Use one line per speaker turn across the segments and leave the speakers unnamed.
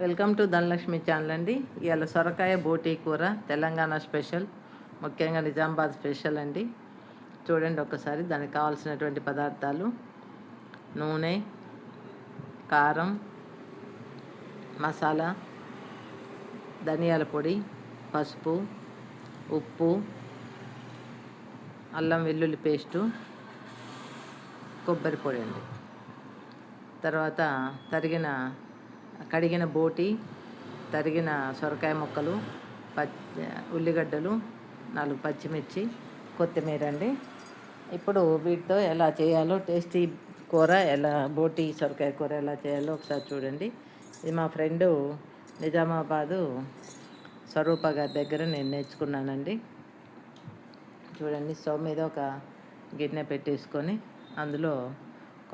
Welcome to Dhanalakshmi channel అండి. ఇవాళ సొరకాయ బోటీ కూర తెలంగాణ స్పెషల్, ముఖ్యంగా నిజామాబాద్ స్పెషల్ అండి. చూడండి ఒకసారి. దానికి కావాల్సినటువంటి పదార్థాలు: నూనె, కారం, మసాలా, ధనియాల పొడి, పసుపు, ఉప్పు, అల్లం వెల్లుల్లి పేస్టు, కొబ్బరి పొడి అండి. తర్వాత కడిగిన బోటి, తరిగిన సొరకాయ ముక్కలు, ఉల్లిగడ్డలు, 4 పచ్చిమిర్చి, కొత్తిమీర అండి. ఇప్పుడు వీటితో ఎలా చేయాలో, టేస్టీ కూర బోటి సొరకాయ కూర ఎలా చేయాలో ఒకసారి చూడండి. ఇది మా ఫ్రెండు నిజామాబాదు స్వరూప గారి దగ్గర నేను నేర్చుకున్నానండి. చూడండి, స్టవ్ మీద ఒక గిన్నె పెట్టేసుకొని అందులో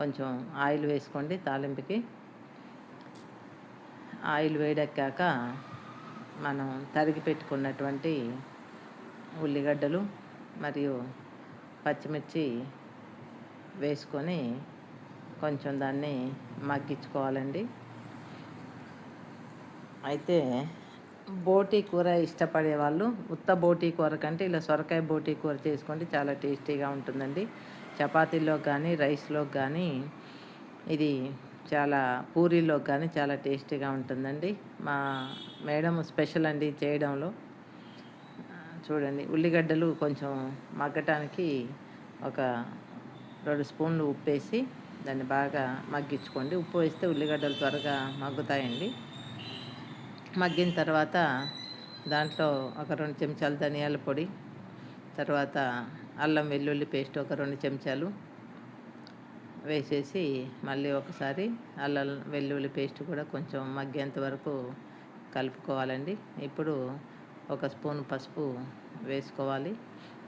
కొంచెం ఆయిల్ వేసుకోండి. తాలింపుకి ఆయిల్ వేడెక్కాక మనం తరిగి పెట్టుకున్నటువంటి ఉల్లిగడ్డలు మరియు పచ్చిమిర్చి వేసుకొని కొంచెం దాన్ని మగ్గించుకోవాలండి. అయితే బోటీ కూర ఇష్టపడే వాళ్ళు ఉత్త బోటీ కూర కంటే ఇలా సొరకాయ బోటీ కూర చేసుకోండి, చాలా టేస్టీగా ఉంటుందండి. చపాతీలో కానీ రైస్లో కానీ, ఇది చాలా పూరీలో కానీ చాలా టేస్టీగా ఉంటుందండి. మా మేడం స్పెషల్ అండి చేయడంలో. చూడండి, ఉల్లిగడ్డలు కొంచెం మగ్గటానికి ఒక 2 స్పూన్లు ఉప్పు వేసి దాన్ని బాగా మగ్గించుకోండి. ఉప్పు వేస్తే ఉల్లిగడ్డలు త్వరగా మగ్గుతాయండి. మగ్గిన తర్వాత దాంట్లో ఒక 2 చెంచాలు ధనియాల పొడి, తర్వాత అల్లం వెల్లుల్లి పేస్ట్ ఒక 2 చెంచాలు వేసేసి మళ్ళీ ఒకసారి అల్లం వెల్లుల్లి పేస్ట్ కూడా కొంచెం మగ్గేంత వరకు కలుపుకోవాలండి. ఇప్పుడు 1 స్పూన్ పసుపు వేసుకోవాలి.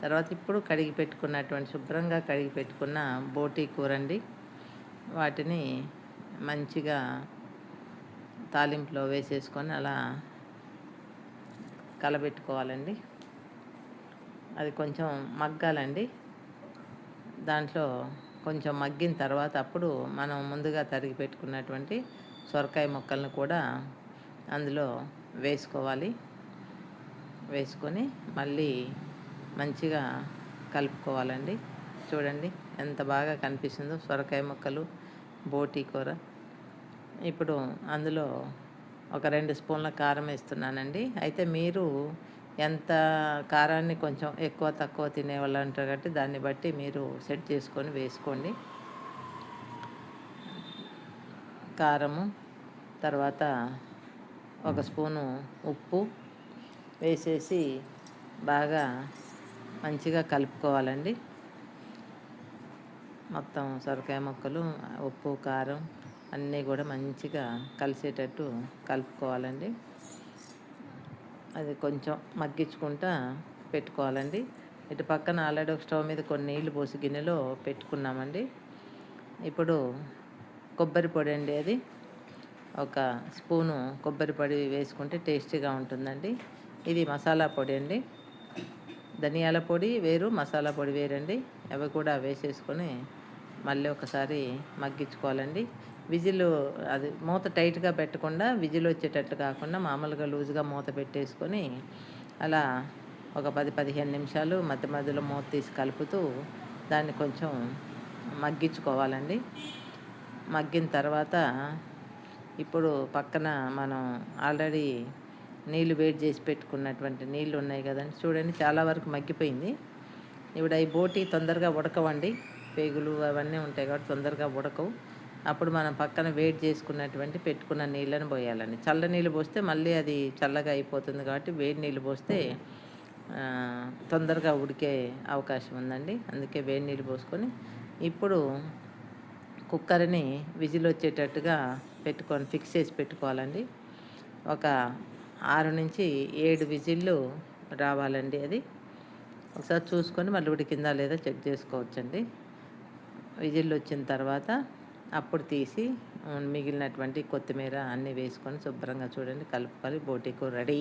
తర్వాత ఇప్పుడు శుభ్రంగా కడిగి పెట్టుకున్న బోటీ కూరండి, వాటిని మంచిగా తాలింపులో వేసేసుకొని అలా కలబెట్టుకోవాలండి. అది కొంచెం మగ్గాలండి. దాంట్లో కొంచెం మగ్గిన తర్వాత అప్పుడు మనం ముందుగా తరిగి పెట్టుకున్నటువంటి సొరకాయ ముక్కలను కూడా అందులో వేసుకోవాలి. వేసుకొని మళ్ళీ మంచిగా కలుపుకోవాలండి. చూడండి ఎంత బాగా కనిపిస్తుందో సొరకాయ ముక్కలు, బోటీ కూర. ఇప్పుడు అందులో ఒక 2 స్పూన్ల కారం వేస్తున్నానండి. అయితే మీరు ఎంత కారాన్ని కొంచెం ఎక్కువ తక్కువ తినేవాళ్ళు అంటారు కాబట్టి దాన్ని బట్టి మీరు సెట్ చేసుకొని వేసుకోండి. కారము, తర్వాత 1 స్పూను ఉప్పు వేసేసి బాగా మంచిగా కలుపుకోవాలండి. మొత్తం సొరకాయ ముక్కలు, ఉప్పు, కారం అన్నీ కూడా మంచిగా కలిసేటట్టు కలుపుకోవాలండి. అది కొంచెం మగ్గించుకుంటా పెట్టుకోవాలండి. ఇటు పక్కన ఆల్రెడీ ఒక స్టవ్ మీద కొన్ని నీళ్లు పోసి గిన్నెలో పెట్టుకున్నామండి. ఇప్పుడు కొబ్బరి పొడి అండి, అది 1 స్పూను కొబ్బరి పొడి వేసుకుంటే టేస్టీగా ఉంటుందండి. ఇది మసాలా పొడి అండి. ధనియాల పొడి వేరు, మసాలా పొడి వేరండి. అవి కూడా వేసేసుకొని మళ్ళీ ఒకసారి మగ్గించుకోవాలండి. అది మూత టైట్గా పెట్టకుండా, విజిల్ వచ్చేటట్టు కాకుండా మామూలుగా లూజ్గా మూత పెట్టేసుకొని అలా ఒక 10-15 నిమిషాలు మధ్య మధ్యలో మూత తీసి కలుపుతూ దాన్ని కొంచెం మగ్గించుకోవాలండి. మగ్గిన తర్వాత ఇప్పుడు పక్కన మనం ఆల్రెడీ నీళ్ళు వేడి చేసి పెట్టుకున్నటువంటి నీళ్ళు ఉన్నాయి కదండి. చూడండి, చాలా వరకు మగ్గిపోయింది. ఇప్పుడు ఈ బోటీ తొందరగా ఉడకవండి, పేగులు అవన్నీ ఉంటాయి కాబట్టి తొందరగా ఉడకవు. అప్పుడు మనం పక్కన వేడి చేసుకున్నటువంటి పెట్టుకున్న నీళ్ళని పోయాలండి. చల్ల నీళ్ళు పోస్తే మళ్ళీ అది చల్లగా అయిపోతుంది కాబట్టి వేడి నీళ్ళు పోస్తే తొందరగా ఉడికే అవకాశం ఉందండి. అందుకే వేడి నీళ్ళు పోసుకొని ఇప్పుడు కుక్కర్ని విజిల్ వచ్చేటట్టుగా ఫిక్స్ చేసి పెట్టుకోవాలండి. ఒక 6 నుంచి 7 విజిల్లు రావాలండి. అది ఒకసారి చూసుకొని మళ్ళీ ఉడికిందా లేదా చెక్ చేసుకోవచ్చండి. విజిల్ వచ్చిన తర్వాత అప్పుడు తీసి మిగిలినటువంటి కొత్తిమీర అన్నీ వేసుకొని శుభ్రంగా చూడండి కలుపుకొని బోటీ కూర రెడీ.